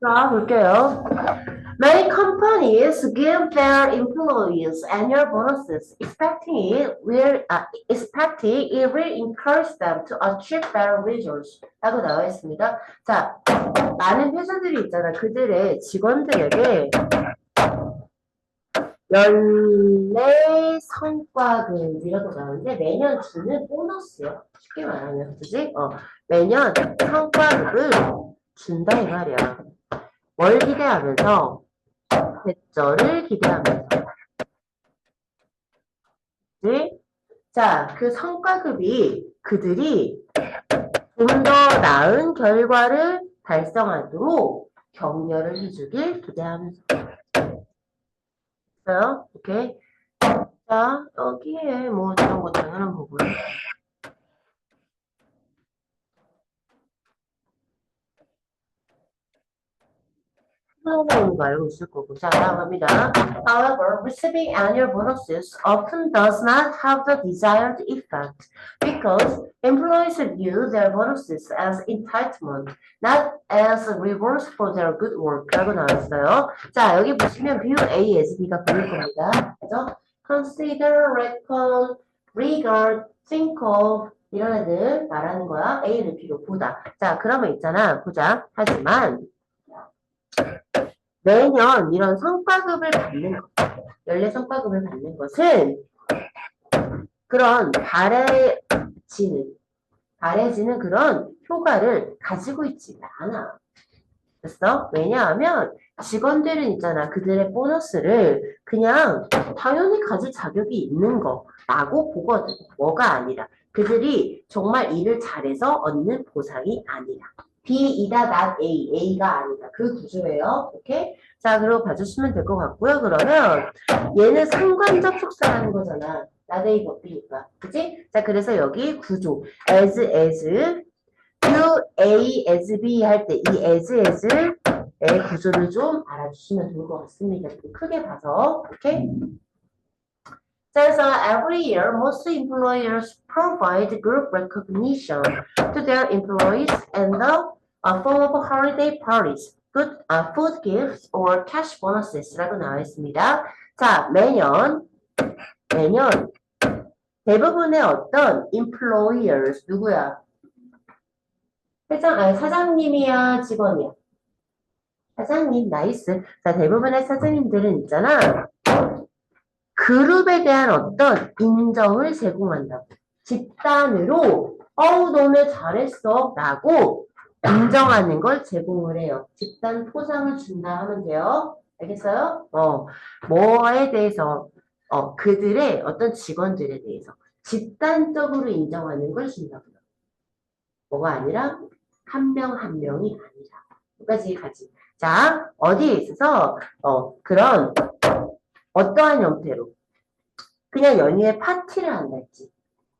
자, 볼게요. Many companies give their employees annual bonuses, expecting it will encourage them to achieve better results. 라고 나와 있습니다. 자, 많은 회사들이 있잖아. 그들의 직원들에게 연례 성과급이라고 나오는데 매년 주는 보너스요. 쉽게 말하면, 그지? 매년 성과급을 준다 이 말이야. 뭘 기대하면서? 대절을 기대하면서. 그지? 자, 그 성과급이 그들이 좀 더 나은 결과를 달성하도록 격려를 해주길 기대하면서. 있어요? 오케이. 자, 여기에 뭐 이런 거 당연한 거고요. 하는 거 알고 있을 거고. 자, 다음 갑니다. However, receiving annual bonuses often does not have the desired effect because employees view their bonuses as entitlement, not as rewards for their good work. 라고 나왔어요. 자, 여기 보시면 view A as B가 보일 겁니다. 그죠? Consider, reckon, regard, think of 이런 애들 말하는 거야. A를 B로 보다. 자, 그러면 있잖아. 보자. 하지만 매년 이런 성과급을 받는 것, 연례 성과급을 받는 것은 그런 바래지는 그런 효과를 가지고 있지 않아. 됐어? 왜냐하면 직원들은 있잖아. 그들의 보너스를 그냥 당연히 가질 자격이 있는 거라고 보거든. 뭐가 아니라. 그들이 정말 일을 잘해서 얻는 보상이 아니라. B이다, not A. A가 아니다. 그 구조예요. 오케이? 자, 그리고 봐주시면 될 것 같고요. 그러면 얘는 상관적 속사라는 거잖아. not A, B니까. 그치? 자, 그래서 여기 구조. as, U, A, as, B 할 때 이 as의 구조를 좀 알아주시면 좋을 것 같습니다. 좀 크게 봐서. 오케이? 그래서 every year, most employers provide group recognition to their employees in the form of holiday parties, food gifts, or cash bonuses라고 나와 있습니다. 자, 매년 대부분의 어떤 employers 누구야? 사장님이야, 직원이야? 사장님, 나이스. 자, 대부분의 사장님들은 있잖아. 그룹에 대한 어떤 인정을 제공한다고. 집단으로, 너네 잘했어. 라고 인정하는 걸 제공을 해요. 집단 포상을 준다 하면 돼요. 알겠어요? 뭐에 대해서, 그들의 어떤 직원들에 대해서 집단적으로 인정하는 걸 준다고요. 뭐가 아니라 한 명 한 명이 아니라. 여기까지 가지. 자, 어디에 있어서 그런 어떠한 형태로 그냥 연휴에 파티를 한달지.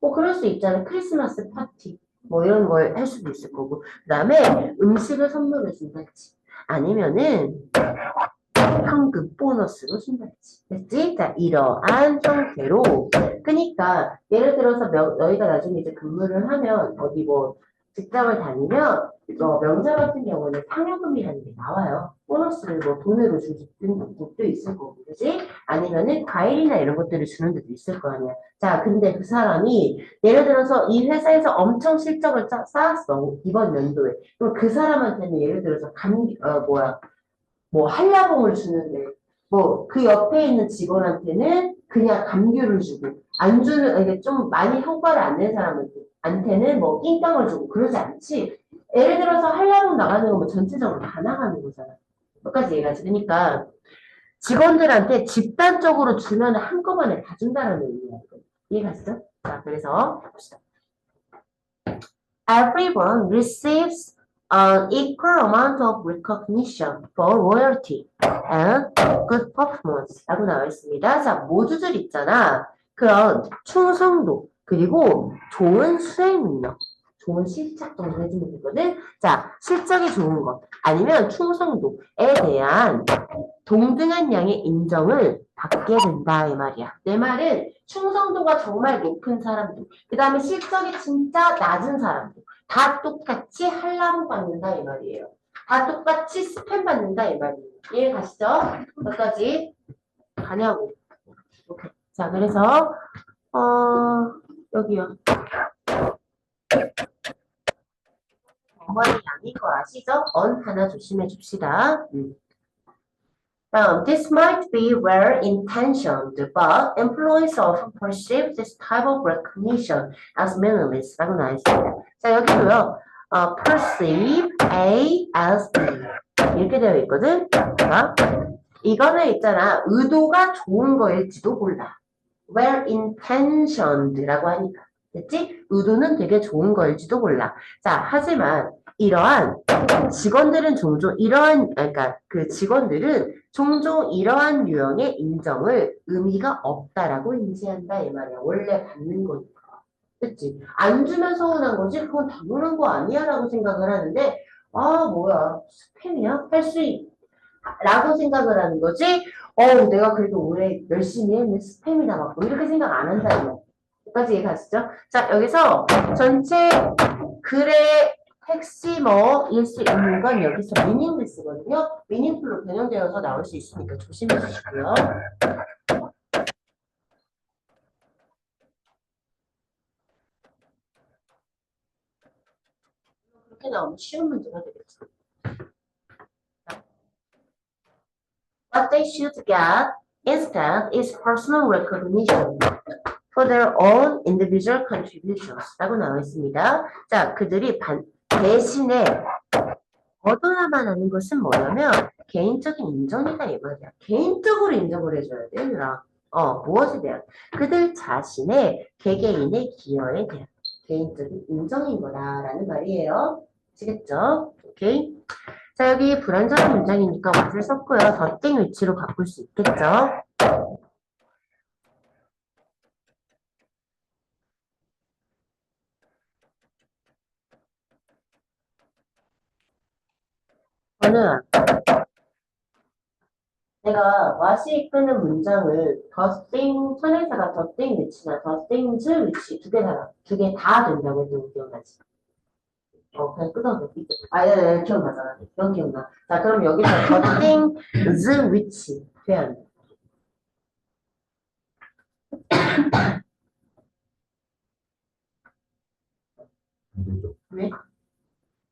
뭐 그럴 수 있잖아. 크리스마스 파티. 뭐 이런 걸 할 수도 있을 거고. 그다음에 음식을 선물로 준달지. 아니면은 현금 보너스로 준달지. 됐지? 자, 이러한 형태로. 그러니까 예를 들어서 너희가 나중에 이제 근무를 하면 어디 뭐 직장을 다니면 명절 같은 경우는 상여금이라는 게 나와요. 보너스를 뭐 돈으로 주는 곳도 있을 거고, 그지? 아니면은 과일이나 이런 것들을 주는 데도 있을 거 아니야. 자, 근데 그 사람이 예를 들어서 이 회사에서 엄청 실적을 쌓았어. 이번 연도에. 그럼 그 사람한테는 예를 들어서 뭐 한라봉을 주는데 뭐 그 옆에 있는 직원한테는 그냥 감귤을 주고 안 주는 이게 좀 많이 효과를 안 낸 사람한테는 뭐 낑깡을 주고 그러지 않지. 예를 들어서 한라봉 나가는 거 뭐 전체적으로 다 나가는 거잖아. 끝까지 얘기하지. 그러니까 직원들한테 집단적으로 주면 한꺼번에 다 준다는 의미야. 이해갔어? 자, 그래서 봅시다. Everyone receives an equal amount of recognition for loyalty and good performance 라고 나와 있습니다. 자, 모두들 있잖아. 그런 충성도, 그리고 좋은 수행 능력, 좋은 실적 정도 해주면 되거든. 자, 실적이 좋은 것, 아니면 충성도에 대한 동등한 양의 인정을 받게 된다 이 말이야. 내 말은 충성도가 정말 높은 사람들, 그 다음에 실적이 진짜 낮은 사람들 다 똑같이 한라봉 받는다 이 말이에요. 다 똑같이 스팸 받는다 이 말이에요. 이해 가시죠? 여기까지 가냐고. 오케이. 자, 그래서 여기요. 어머니 양인 거 아시죠? 언 하나 조심해 줍시다. This might be well intentioned, but employees often perceive this type of recognition as meaningless. 라고 나와 있습니다. 자, 여기도요. perceive, A, as E. 이렇게 되어 있거든. 자, 이거는 있잖아. 의도가 좋은 거일지도 몰라. well intentioned라고 하니까. 됐지? 의도는 되게 좋은 거일지도 몰라. 자, 하지만 이러한 직원들은 종종 이러한 그러니까 그 직원들은 종종 이러한 유형의 인정을 의미가 없다라고 인지한다 이 말이야. 원래 받는 거니까. 그치? 안 주면 서운한 거지? 그건 당연한 거 아니야 라고 생각을 하는데 아 뭐야 스팸이야? 할 수 라고 생각을 하는 거지. 내가 그래도 올해 열심히 했는데 스팸이 남았고 이렇게 생각 안 한다 이거. 여기까지 이해 가시죠? 자 여기서 전체 글의 핵심어일 수 있는 건 여기서 미닝리스거든요. 미닝풀로 변형되어서 나올 수 있으니까 조심해 주시고요. 그렇게 나오면 쉬운 문제가 되겠죠. What they should get instead is personal recognition for their own individual contributions 라고 나와 있습니다. 자, 그들이 대신에 얻어야만 하는 것은 뭐냐면 개인적인 인정이다 이 말이야. 개인적으로 인정을 해줘야 돼, 얘들아. 무엇에 대한? 그들 자신의 개개인의 기여에 대한 개인적인 인정인 거다라는 말이에요. 아시겠죠? 오케이. 자, 여기 불완전한 문장이니까 what을 썼고요. 더띵 위치로 바꿀 수 있겠죠? 저는 내가 what이 이끄는 문장을 더띵 선행사가 더띵 위치나 더띵즈 위치 두 개 다 된다고 해도 기억나지? 그냥 끄덕여. 예, 기억나잖아. 이건 기억나. 자, 그럼 여기서 더띵즈 위치 돼야 돼. 왜?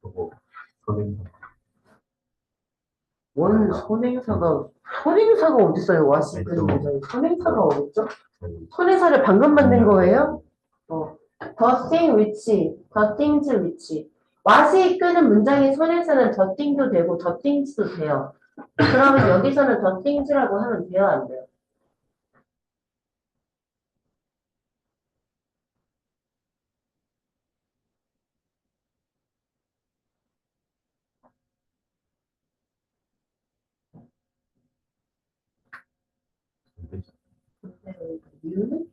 저거 선행사 원 선행사가 어딨어요? what이 이끄는 문장이 선행사가 어딨죠? 선행사를 방금 만든 거예요? the thing which, the things which. what이 이끄는 문장의 선행사는 the thing도 되고 the things도 돼요. 그러면 여기서는 the things라고 하면 돼요, 안 돼요? 이유는?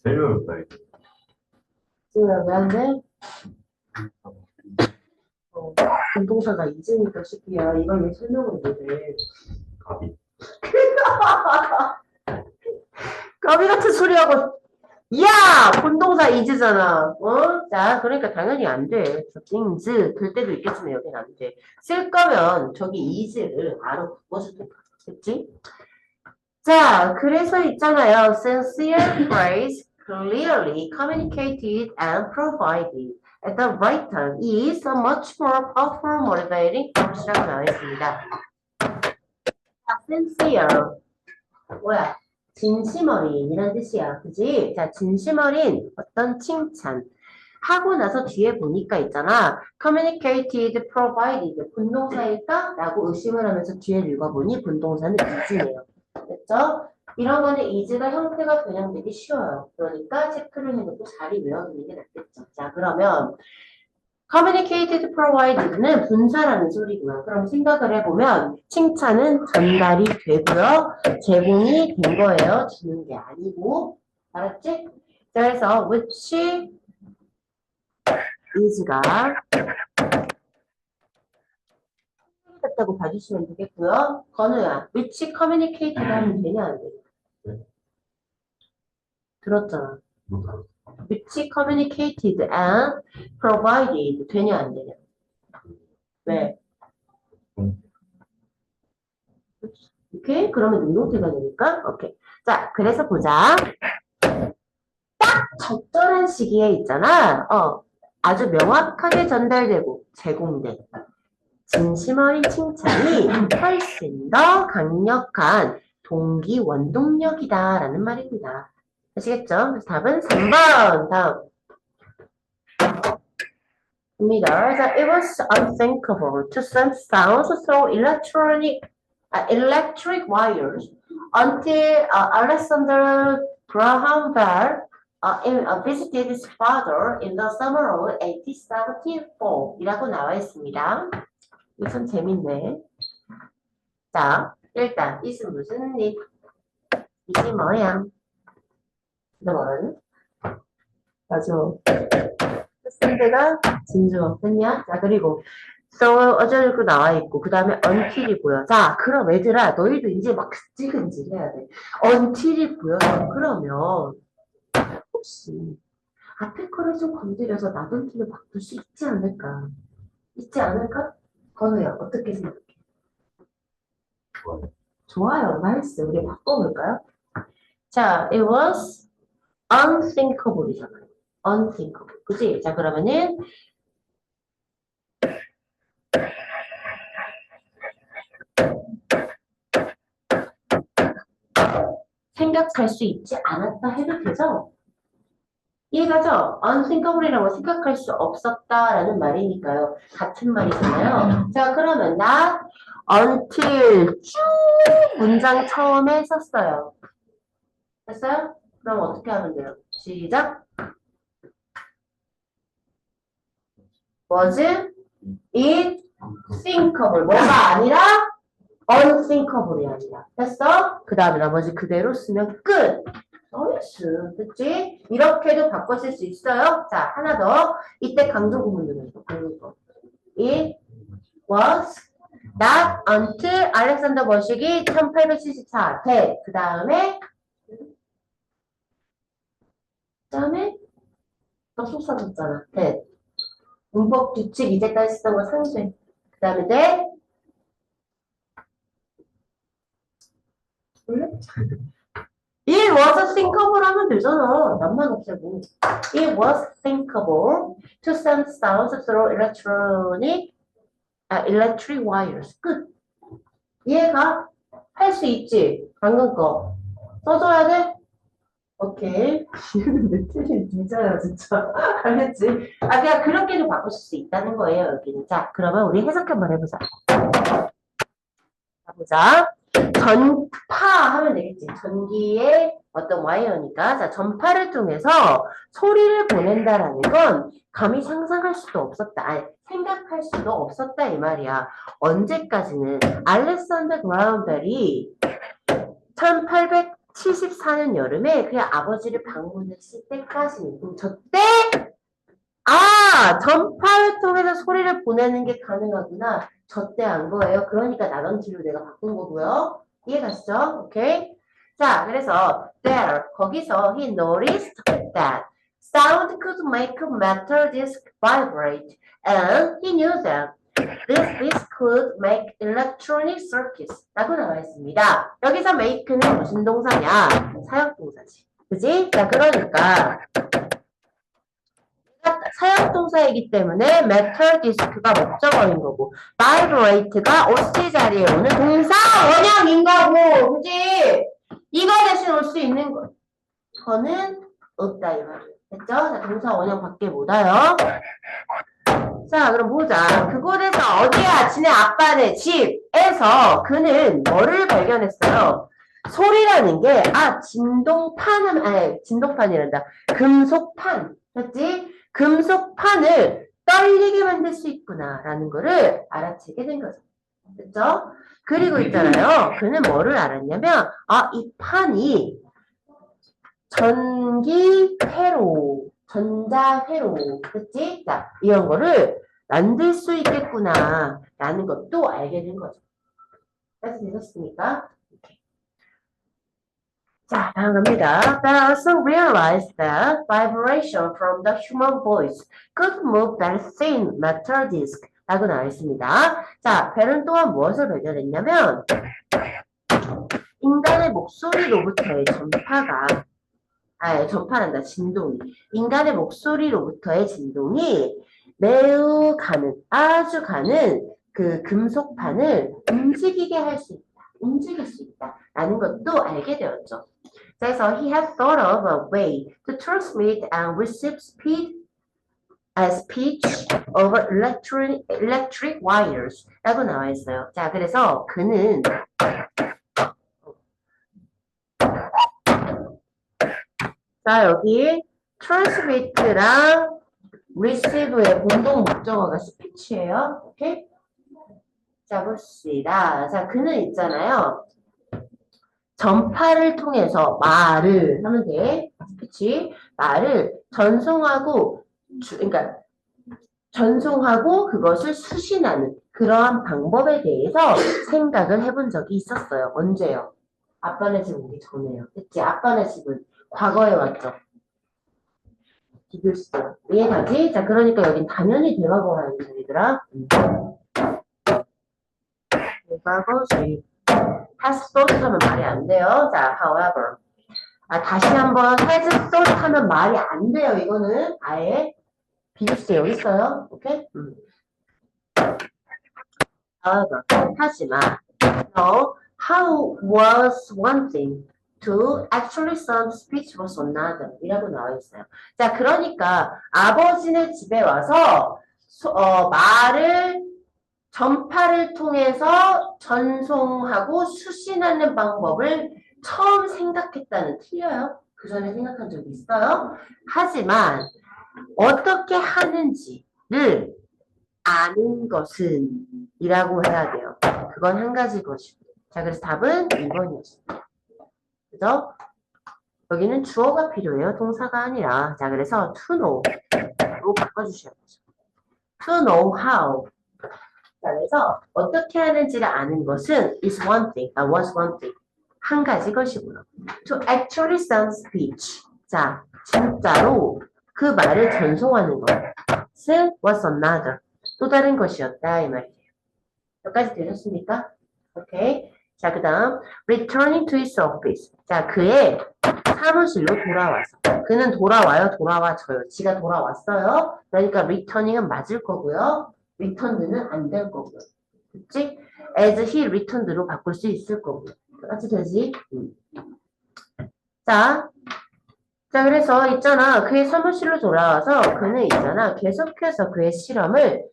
설명했다 이거. 지금 왜 안 돼? 공동사가 있으니까 쉽게야. 이걸 왜 설명을 못해? 갑이 까비 같은 소리하고 야! 본동사 이즈잖아. 자, 그러니까 당연히 안 돼. things 될 때도 있겠지만 여기는 안 돼. 쓸 거면 저기 is를 바로 바꿔주든가. 그치? 자, 그래서 있잖아요. Sincere praise clearly communicated and provided at the right time is a much more powerful motivating force라고 나와 있습니다. 자, sincere. 뭐야? 진심 어린 이란 뜻이야. 그지? 자, 진심 어린 어떤 칭찬. 하고 나서 뒤에 보니까 있잖아. communicated, provided. 분동사일까? 라고 의심을 하면서 뒤에 읽어보니 분동사는 is네요. 됐죠? 이런 거는 is가 형태가 변형되기 쉬워요. 그러니까 체크를 해놓고 자리 외워두는 게 낫겠죠. 자, 그러면 communicated, provided는 분사라는 소리고요. 그럼 생각을 해보면 칭찬은 전달이 되고요. 제공이 된 거예요. 주는 게 아니고. 알았지? 자, 그래서 which is가 됐다고 봐주시면 되겠고요. 건우야, which communicated 하면 되냐 안 돼? 네. 들었잖아. 못 알아. which communicated and provided 되냐 안 되냐? 왜? 오케이? 그러면 능동태가 되니까 오케이. 자, 그래서 보자. 딱 적절한 시기에 있잖아. 아주 명확하게 전달되고 제공된 진심 어린 칭찬이 훨씬 더 강력한 동기 원동력이다라는 말입니다. 아시겠죠? 그래서 답은 3번 다음 입니다. 자, it was unthinkable to send sounds through electric wires until Alexander Graham Bell visited his father in the summer of 1874 이라고 나와 있습니다. 이거 참 재밌네. 자, 일단 이은 무슨 일? 이게 뭐야? 너는? 맞아. 샌드가 진주 됐냐? 자, 그리고 so 어쩌고 나와 있고 그 다음에 until이고요. 자, 그럼 얘들아 너희도 이제 막 근질근질 해야 돼. until이고요. 그러면 혹시 앞에 거를 좀 건드려서 나돈티를 바꿀 수 있지 않을까? 있지 않을까? 건우야 어떻게 생각해? 좋아요. 나이스. 우리 바꿔볼까요? 자, it was unthinkable이잖아요. unthinkable. 그치? 자, 그러면은 생각할 수 있지 않았다 해도 되죠? 이해가죠? unthinkable이라고 생각할 수 없었다라는 말이니까요. 같은 말이잖아요. 자, 그러면 not until 쭉 문장 처음에 썼어요. 됐어요? 그럼 어떻게 하면 돼요? 시작. was it thinkable. 뭐가 아니라 unthinkable이 아니라. 됐어? 그 다음에 나머지 그대로 쓰면 끝. 나이스. 됐지? 이렇게도 바꿔 쓸 수 있어요. 자, 하나 더. 이때 강조 구문들은 it was not until 알렉산더 버식이 1874 that. 그 다음에 또 속사줬잖아. that. 문법 규칙 이제까지 쓰던 거 상쇄. 그 다음에 that. 몰래? It was thinkable 하면 되잖아. 낭만 없애고. It was thinkable to send sounds through electric wires. 끝. 이해가? 할 수 있지? 방금 거. 써줘야 돼? 오케이. 얘는 며칠이 늦어요, 진짜. 알겠지? 아, 그냥 그렇게도 바꾸실 수 있다는 거예요, 여기는. 자, 그러면 우리 해석 한번 해보자. 보자. 전파 하면 되겠지. 전기의 어떤 와이어니까. 자, 전파를 통해서 소리를 보낸다라는 건 감히 상상할 수도 없었다. 아니, 생각할 수도 없었다 이 말이야. 언제까지는 알렉산더 그라함벨이 1874년 여름에 그의 아버지를 방문했을 때까지는. 그럼 저때 전파를 통해서 소리를 보내는 게 가능하구나. 저때 한 거예요. 그러니까 나던지로 내가 바꾼 거고요. 이해가시죠? 오케이? 자, 그래서 there, 거기서 he noticed that sound could make metal disc vibrate and he knew that this disc could make electronic circuits 라고 나와 있습니다. 여기서 make는 무슨 동사냐? 사역동사지. 그지? 자, 그러니까 사역동사이기 때문에 metal disk가 목적어인 거고 vibrate가 OC 자리에 오는 동사 원형인 거고 그치? 이거 대신 올 수 있는 거는 없다 이 말이에요. 됐죠? 자, 동사 원형 밖에 못 와요. 자, 그럼 보자. 그곳에서 어디야? 지네 아빠네 집에서 그는 뭐를 발견했어요? 소리라는 게 진동판이란다. 금속판. 됐지? 금속판을 떨리게 만들 수 있구나라는 거를 알아채게 된 거죠. 됐죠? 그리고 있잖아요. 그는 뭐를 알았냐면, 이 판이 전자회로, 그치? 자, 이런 거를 만들 수 있겠구나라는 것도 알게 된 거죠. 그래서 되셨습니까? 자, 다음 갑니다. Bell also realized that vibration from the human voice could move that thin metal disc 라고 나와 있습니다. 자, 벨은 또한 무엇을 발견했냐면 인간의 목소리로부터의 전파란다, 진동이. 인간의 목소리로부터의 진동이 아주 가는 그 금속판을 움직일 수 있다. 라는 것도 알게 되었죠. 그래서 he had thought of a way to transmit and receive speech over electric wires 라고 나와 있어요. 자, 그래서 그는 자, 여기 transmit랑 receive의 공동 목적어가 speech예요. 오케이? 자, 봅시다. 자, 그는 있잖아요. 전파를 통해서 말을 하면 돼. 그치? 말을 그러니까 전송하고 그것을 수신하는 그러한 방법에 대해서 생각을 해본 적이 있었어요. 언제요? 아빠네 집 오기 전에요. 그치? 아빠네 집은 과거에 왔죠. 비교시죠. 이해가지? 자, 그러니까 여긴 당연히 대과거가 아니죠, 얘들아. 대과거 주의. has thought 하면 말이 안 돼요. 자, however. 다시 한번 has thought 하면 말이 안 돼요. 이거는 아예 비교시 여기 있어요. 오케이? however. 하지만 no, how was one thing to actually sound speech was another 이라고 나와 있어요. 자, 그러니까 아버지네 집에 와서 전파를 통해서 전송하고 수신하는 방법을 처음 생각했다는 틀려요. 그 전에 생각한 적이 있어요. 하지만 어떻게 하는지를 아는 것은 이라고 해야 돼요. 그건 한 가지 것이고. 자, 그래서 답은 2번이었습니다. 그죠? 여기는 주어가 필요해요. 동사가 아니라. 자, 그래서 to know로 바꿔주셔야 되죠. to know how. 자, 그래서 어떻게 하는지를 아는 것은 was one thing. 한 가지 것이고요. To actually sound speech. 자, 진짜로 그 말을 전송하는 것은 was another. 또 다른 것이었다 이 말이에요. 여기까지 되셨습니까? 오케이. 자, 그 다음 returning to his office. 자, 그의 사무실로 돌아와서. 그는 돌아와줘요. 지가 돌아왔어요. 그러니까 returning은 맞을 거고요. returned는 안 될 거고요. 그치? as he returned로 바꿀 수 있을 거고요. 같이 되지? 자, 그래서 있잖아. 그의 사무실로 돌아와서 그는 있잖아. 계속해서 그의 실험을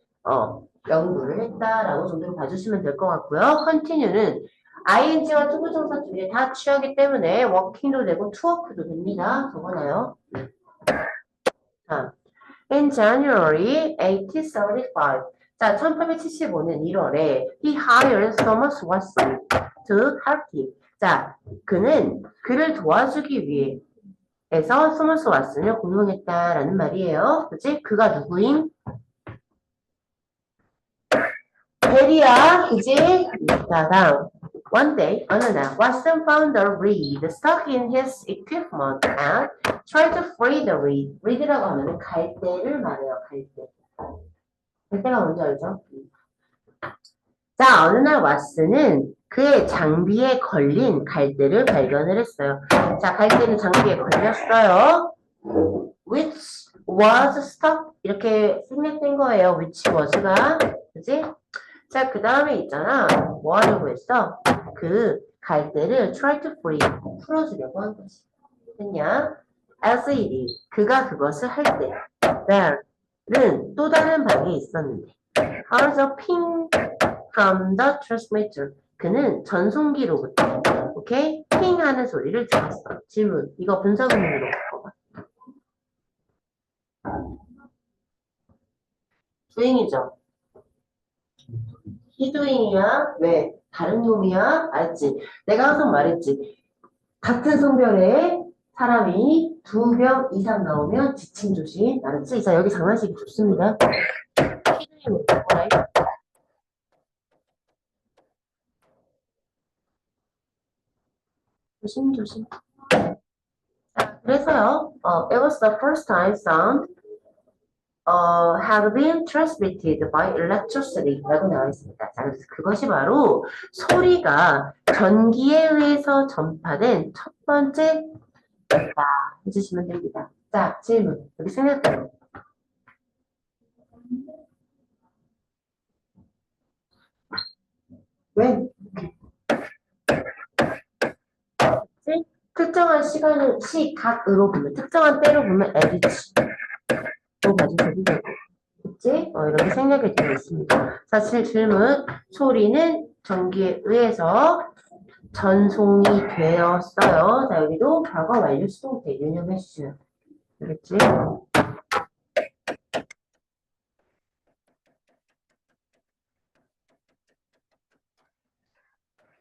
연구를 했다라고 정도로 봐주시면 될 것 같고요. continue는 ing와 투부정사 두 개 다 취하기 때문에 working도 되고 to work도 됩니다. 적어놔요. 자, in January 1875. 자, 1875년 1월에 he hired Thomas Watson to help him. 자, 그는 그를 도와주기 위해서 토마스 왓슨을 고용했다라는 말이에요. 그치? 그가 누구임? 베리야, 그지? 자, 다음. One day, 어느 날, Watson found a reed stuck in his equipment and tried to free the reed. reed라고 하면 갈대를 말해요, 갈대. 갈대가 뭔지 알죠? 자, 어느 날 왓슨은 그의 장비에 걸린 갈대를 발견을 했어요. 자, 갈대는 장비에 걸렸어요. Which was stuck. 이렇게 생략된 거예요. which was가. 그지? 자, 그 다음에 있잖아. 뭐 하려고 했어? 그 갈대를 try to free. 풀어주려고 한 거지. 됐냐? LCD. 그가 그것을 할 때. there는 또 다른 방이 있었는데. How's ping from the transmitter. 그는 전송기로부터. 오케이? 핑 하는 소리를 들었어. 질문. 이거 분사구문으로 바꿔봐. doing이죠. he doing이야. 왜? 다른 놈이야? 알지? 내가 항상 말했지. 같은 성별의 사람이 2명 이상 나오면 지침 조심. 알았지? 자, 여기 장난식이 좋습니다. he doing으로 바꿔라. 조심. 자, 그래서요, it was the first time sound had been transmitted by electricity 라고 나와 있습니다. 자, 그래서 그것이 바로 소리가 전기에 의해서 전파된 첫 번째 였다 해주시면 됩니다. 자, 질문. 여기 생각해요. 왜? 특정한 시간을 시각으로 보면, 특정한 때로 보면 LH로 가지고 되고, 그치? 이렇게 생략이 되어 있습니다. 사실 질문, 소리는 전기에 의해서 전송이 되었어요. 자, 여기도 과거 완료 수동태 유념해 주시면 되겠지?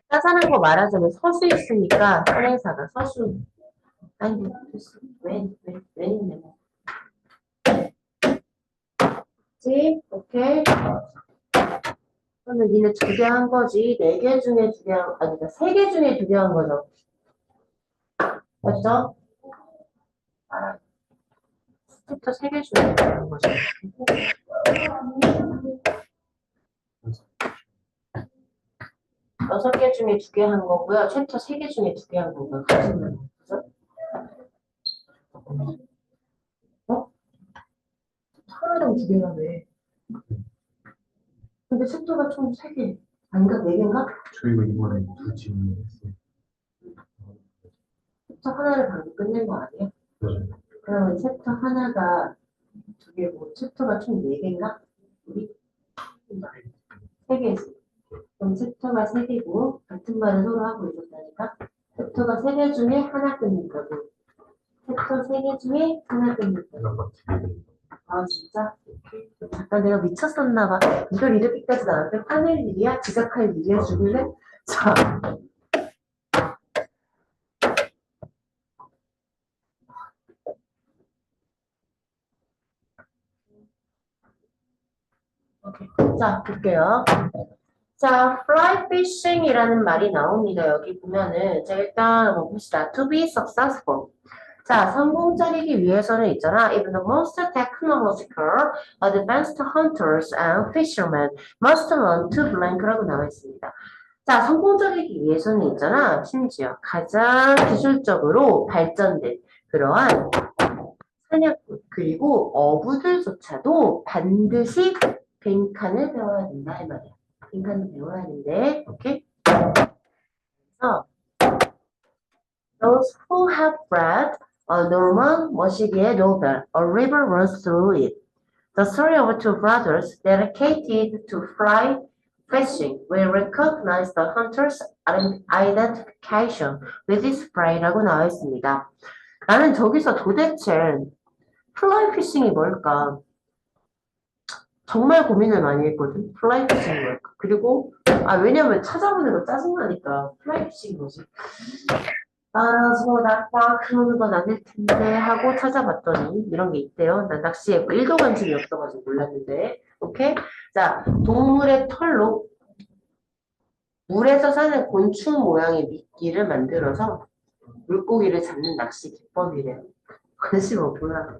짜잘한 거 말하자면 서수 있으니까 선행사가 서수. 아니, 왜 있냐. 그치? 오케이. 그러면 니네 2개 한 거지. 4개 중에 2개 한, 아니, 그러니까 3개 중에 2개 한 거죠. 맞죠? 아, 챕터 3개 중에 2개 한 거죠. 6개 중에 2개 한 거고요. 챕터 3개 중에 2개 한 거고요. 그죠? 어? 하나랑 2개가 왜? 근데 챕터가 총 3개. 아닌가? 4개인가? 저희가 이번에 두 질문했어요. 챕터 하나를 방금 끝낸 거 아니에요? 네. 그러면 챕터 하나가 2개고, 챕터가 총 4개인가? 우리? 3개 있어. 그럼 챕터가 3개고, 같은 말을 서로 하고 있었다니까? 챕터가 3개 중에 하나 끝낼 거고, 챕터 3개 중에 하나 끝낼 거고. 하나가 2개. 아, 진짜? 잠깐 내가 미쳤었나 봐. 이걸 이렇게까지 나한테 화낼 일이야? 지적할 일이야? 주길래? 자. 오케이. 자, 볼게요. 자, fly fishing이라는 말이 나옵니다. 여기 보면은. 자, 일단 뭐 봅시다. To be successful. 자, 성공적이기 위해서는 있잖아. Even the most technological, advanced hunters and fishermen must learn to blank라고 나와 있습니다. 자, 성공적이기 위해서는 있잖아. 심지어 가장 기술적으로 발전된 그러한 사냥꾼 그리고 어부들조차도 반드시 빈칸을 배워야 된다 이 말이야. 빈칸을 배워야 하는데, 오케이? 그래서 those who have read a Norman Moschier novel, A River Runs Through It, the story of two brothers dedicated to fly fishing will recognize the hunter's identification with his prey라고 나와 있습니다. 나는 저기서 도대체 플라이 피싱이 뭘까? 정말 고민을 많이 했거든. 플라이 피싱이 뭘까? 그리고 왜냐면 찾아보는 거 짜증나니까 플라이 피싱이 뭐지? 나 그러는 건 아닐 텐데 하고 찾아봤더니 이런 게 있대요. 난 낚시에 1도 관심이 없어가지고 몰랐는데. 오케이? 자, 동물의 털로 물에서 사는 곤충 모양의 미끼를 만들어서 물고기를 잡는 낚시 기법이래요. 관심 없구나.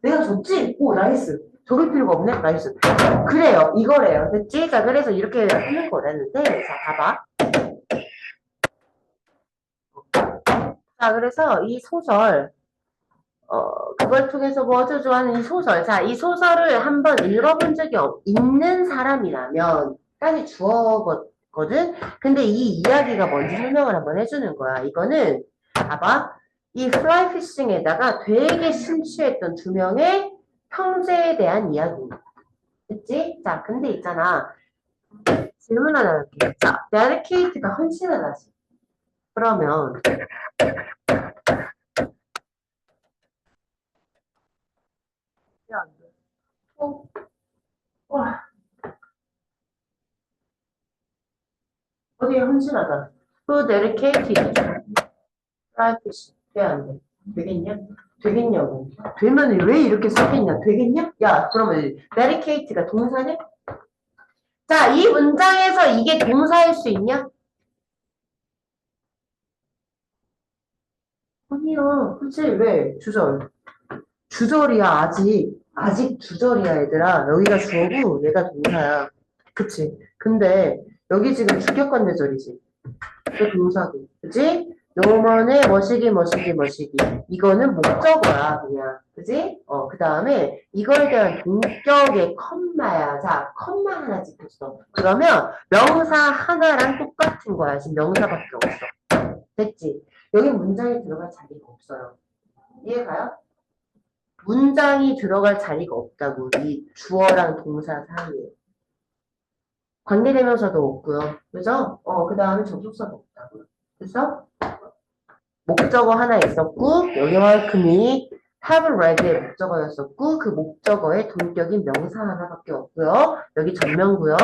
내가 줬지? 오, 나이스. 적을 필요가 없네? 나이스. 그래요. 이거래요. 됐지? 자, 그래서 이렇게 하는 거라는데, 자, 봐봐. 자, 그래서 이 소설, 그걸 통해서 뭐 어쩌고 하는 이 소설. 자, 이 소설을 한번 읽어본 적이 있는 사람이라면, 까지 주어거든? 근데 이 이야기가 뭔지 설명을 한번 해주는 거야. 이거는, 봐봐. 이 플라이 피싱에다가 되게 심취했던 2명의 형제에 대한 이야기입니다. 그치? 자, 근데 있잖아. 질문 하나 할게. 자, 데디케이트가 헌신하다지. 그러면, 어디에 헌신하다? 그 데디케이트. 플라이 피싱. 돼, 안 돼? 되겠냐? 되겠냐고. 되면 왜 이렇게 썼겠냐? 되겠냐? 야, 그러면 데디케이트가 동사냐? 자, 이 문장에서 이게 동사일 수 있냐? 아니요. 그치? 왜? 주절. 주절이야, 아직 주절이야, 얘들아. 여기가 주어고, 얘가 동사야. 그치? 근데, 여기 지금 주격관계절이지. 그 동사고. 그치? 요번에 머시기. 이거는 목적어야, 그냥. 그치? 그 다음에, 이거에 대한 동격의 컴마야. 자, 컴마 하나 찍혔어. 그러면, 명사 하나랑 똑같은 거야. 지금 명사밖에 없어. 됐지? 여기 문장에 들어갈 자리가 없어요. 이해가요? 문장이 들어갈 자리가 없다고. 이 주어랑 동사 사이에. 관계대명사도 없고요. 그죠? 그 다음에 접속사도 없다고. 그래서 목적어 하나 있었고, 여기만큼이 have read의 목적어였었고, 그 목적어의 동격인 명사 하나밖에 없고요. 여기 전명구요.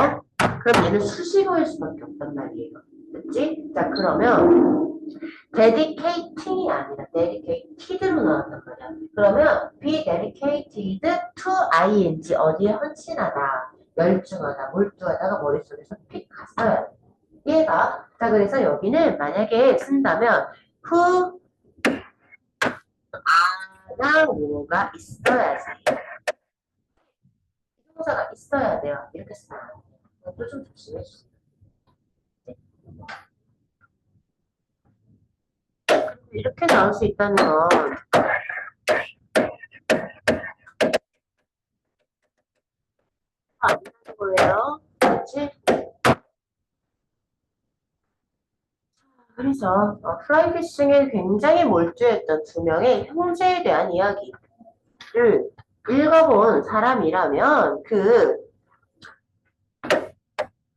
그럼 얘는 수식어일 수밖에 없단 말이에요. 그치? 자, 그러면 dedicating이 아니라 dedicated로 나왔단 말이야. 그러면 be dedicated to ing 어디에 헌신하다, 열중하다, 몰두하다가 머릿속에서 픽 갔어요. 얘가 자 그래서 여기는 만약에 쓴다면 who 아나 뭐가 있어야지. 동사가 있어야 돼요. 이렇게 써요. 이것도 좀 조심해 주세요. 이렇게 나올 수 있다는 건 안 되는 거예요. 그렇지? 그래서 플라이피싱에 굉장히 몰두했던 두 명의 형제에 대한 이야기를 읽어본 사람이라면 그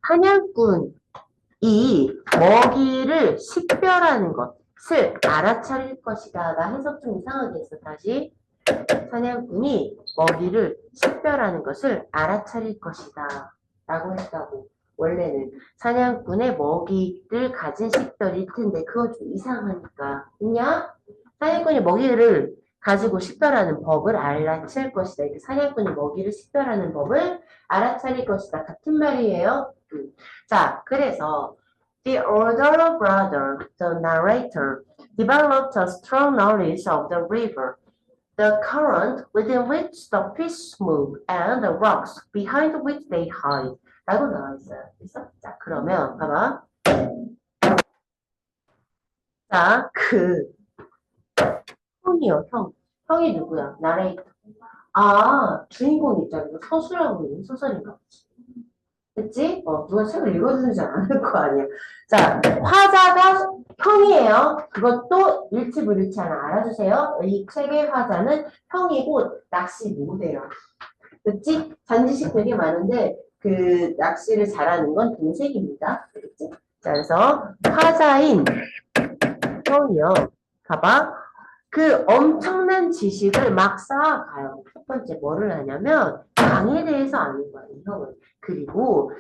사냥꾼이 먹이를 식별하는 것을 알아차릴 것이다. 나 해석 좀 이상하게 했어. 다시. 사냥꾼이 먹이를 식별하는 것을 알아차릴 것이다. 라고 했다고. 원래는 사냥꾼의 먹이를 가진 식별일 텐데 그거 좀 이상하니까. 있냐? 사냥꾼이 먹이를 가지고 식별하는 법을 알아챌 것이다. 이렇게 사냥꾼이 먹이를 식별하는 법을 알아차릴 것이다. 같은 말이에요. 자, 그래서 The older brother, the narrator, developed a strong knowledge of the river, the current within which the fish move, and the rocks behind which they hide. 라고 나와 있어요. 그래서 자, 그러면 봐봐. 자, 형이요, 형. 형이 누구야? 나레이터. 아, 주인공 입장에서 서술하고 있는 소설인가 보지. 그치? 누가 책을 읽어주지 않을 거 아니야. 자, 화자가 형이에요. 그것도 일치불일치 하나 알아주세요. 이 책의 화자는 형이고 낚시 모대요. 그치? 잔지식 되게 많은데 그 낚시를 잘하는 건 동생입니다. 그치? 자, 그래서 화자인 형이요. 봐봐. 그 엄청난 지식을 막 쌓아가요. 첫 번째 뭐를 하냐면 강에 대해서 아는 거야, 이 형은. 그리고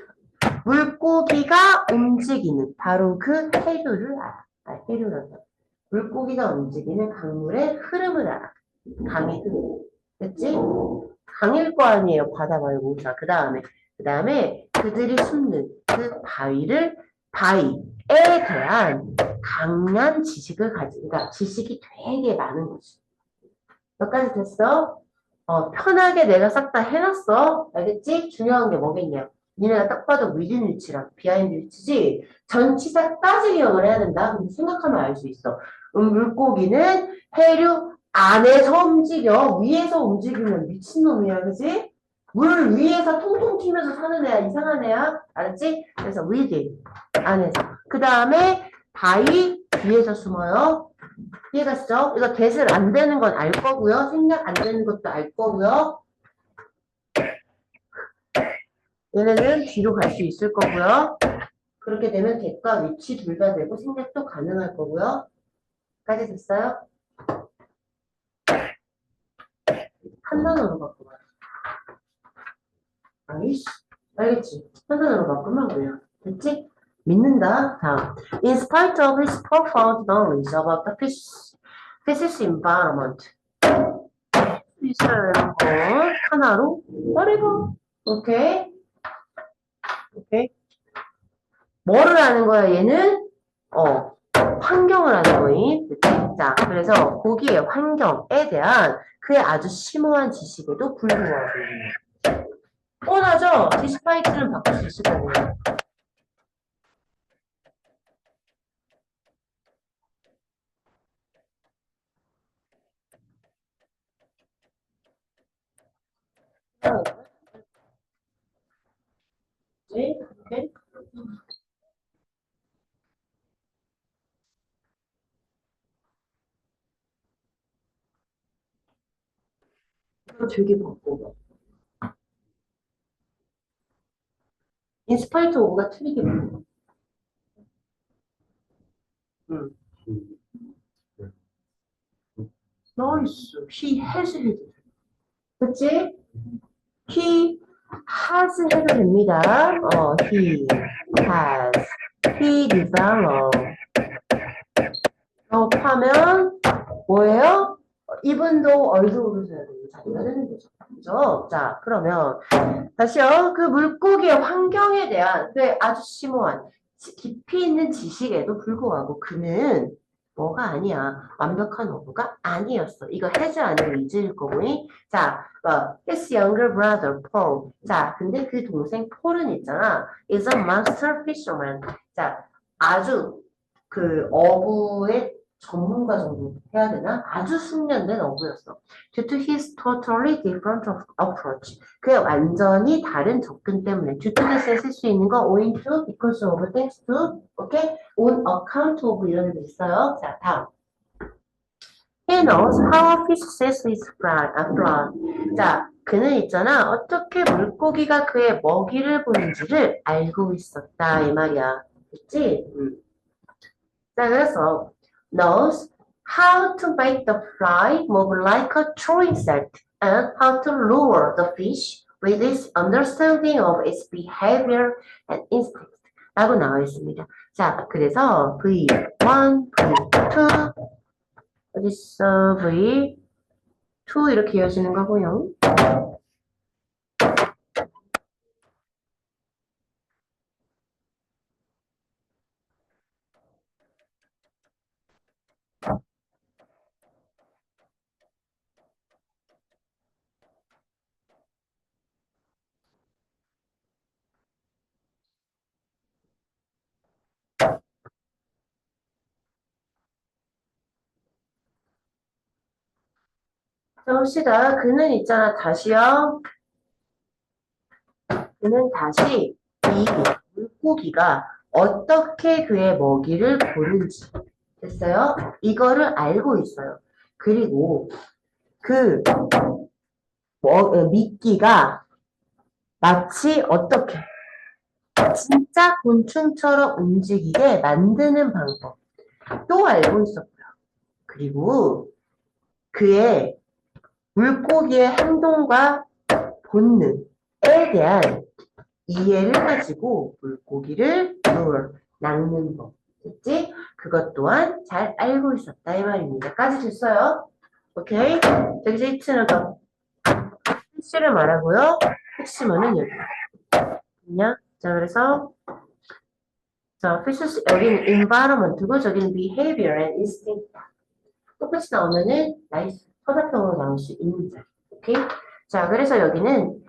물고기가 움직이는 바로 그 해류를 알아. 해류란다. 물고기가 움직이는 강물의 흐름을 알아. 강의 흐름. 됐지? 강일 거 아니에요. 바다 말고. 자, 그 다음에 그들이 숨는 그 바위에 대한 강한 지식을 그러니까 지식이 되게 많은 거지. 몇 가지 됐어? 편하게 내가 싹 다 해놨어. 알겠지? 중요한 게 뭐겠냐? 니네가 딱 봐도 위드 위치랑 비하인드 위치지? 전치사 따지 기억을 해야 된다. 근데 생각하면 알 수 있어. 물고기는 해류 안에서 움직여. 위에서 움직이면 미친놈이야. 그지? 물 위에서 통통 튀면서 사는 애야. 이상한 애야. 알았지? 그래서 within 안에서. 그 다음에 바위 뒤에서 숨어요. 이해갔어? 이거 대슬 안 되는 건 알 거고요. 생략 안 되는 것도 알 거고요. 얘네는 뒤로 갈 수 있을 거고요. 그렇게 되면 대과 위치 둘 다 되고 생략도 가능할 거고요. 까지 됐어요? 한 단어로 바꿔봐요. 아이씨, 알겠지? 한 단어로 바꾸면 돼요. 됐지? 믿는다. 다음. In spite of his profound knowledge about the physics environment. 있어요, 이런 거. 하나로 whatever. 오케이? 오케이? 뭐를 하는 거야, 얘는? 환경을 하는 거임. 그치? 자, 그래서 거기에 환경에 대한 그의 아주 심오한 지식에도 불구하고. 뻔하죠? despite는 바꿀 수 있을 거고요. 네? 오케이? 이거 되게 바꿔. 인스파이트 오브가 틀리게 바꿔. 응. 나이스. He has had. 그치? He has 해도 됩니다. He has. He developed. 하면 뭐예요? 이분도 얼굴로 써야 되는 자리가 되는 거죠. 그죠? 자, 그러면 다시요. 그 물고기의 환경에 대한 그 아주 심오한 깊이 있는 지식에도 불구하고 그는 뭐가 아니야. 완벽한 어부가 아니었어. 이거 has 아니고 is일 거고. 자, his younger brother Paul. 자, 근데 그 동생 폴은 있잖아. is a master fisherman. 자, 아주 그 어부의 전문가 정도 해야 되나? 아주 숙련된 어부였어. Due to his totally different approach. 그의 완전히 다른 접근 때문에 due to this에 쓸 수 있는 거 owing to, because of, thanks to, okay? on account of 이런 게 있어요. 자, 다음. He knows how fish says is flown. 자, 그는 있잖아. 어떻게 물고기가 그의 먹이를 보는지를 알고 있었다. 이 말이야. 그치? 자, 그래서 knows how to make the fly move like a true insect and how to lure the fish with his understanding of its behavior and instinct 라고 나와 있습니다. 자, 그래서 V1, V2 어딨어? V2 이렇게 이어지는 거고요. 자, 봅시다. 그는 있잖아. 다시요. 그는 다시 이 물고기가 어떻게 그의 먹이를 보는지 됐어요? 이거를 알고 있어요. 그리고 그 미끼가 마치 어떻게 진짜 곤충처럼 움직이게 만드는 방법도 알고 있었고요. 그리고 그의 물고기의 행동과 본능에 대한 이해를 가지고 물고기를 낚는 법. 됐지? 그것 또한 잘 알고 있었다 이 말입니다. 까지 됐어요? 오케이? 여기서 히트는 필수를 말하고요. 핵심어는 여기. 그냥 자 그래서 자 필수 여기는 environment고 저기는 behavior and instinct. 똑같이 나오면은 나이스 서사평으로 나올 수 있는 자리. 오케이? 자 그래서 여기는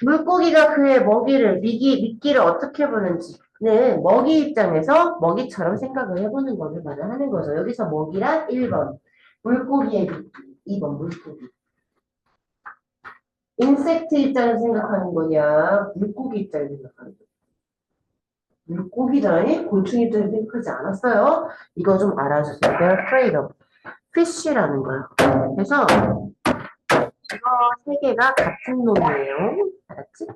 물고기가 그의 먹이를, 미끼를 어떻게 보는지는 먹이 입장에서 먹이처럼 생각을 해보는 것을 말하는 거죠. 여기서 먹이란 1번, 물고기의 미끼, 2번 물고기. 인섹트 입장에서 생각하는 거냐, 물고기 입장에서 생각하는 거냐. 물고기잖아요. 곤충 입장에서 생각하지 않았어요. 이거 좀 알아주세요. They're afraid of fish라는 거예요. 그래서 이거 세 개가 같은 놈이에요. 알았지?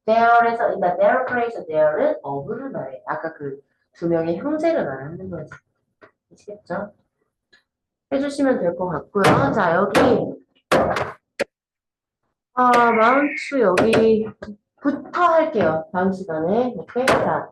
there에서, 그러니까 their place there는 of를 말해. 아까 그 두 명의 형제를 말하는 거지. 아시겠죠? 해주시면 될 것 같고요. 자, 여기, 마운트 여기부터 할게요. 다음 시간에. 오케이? 자,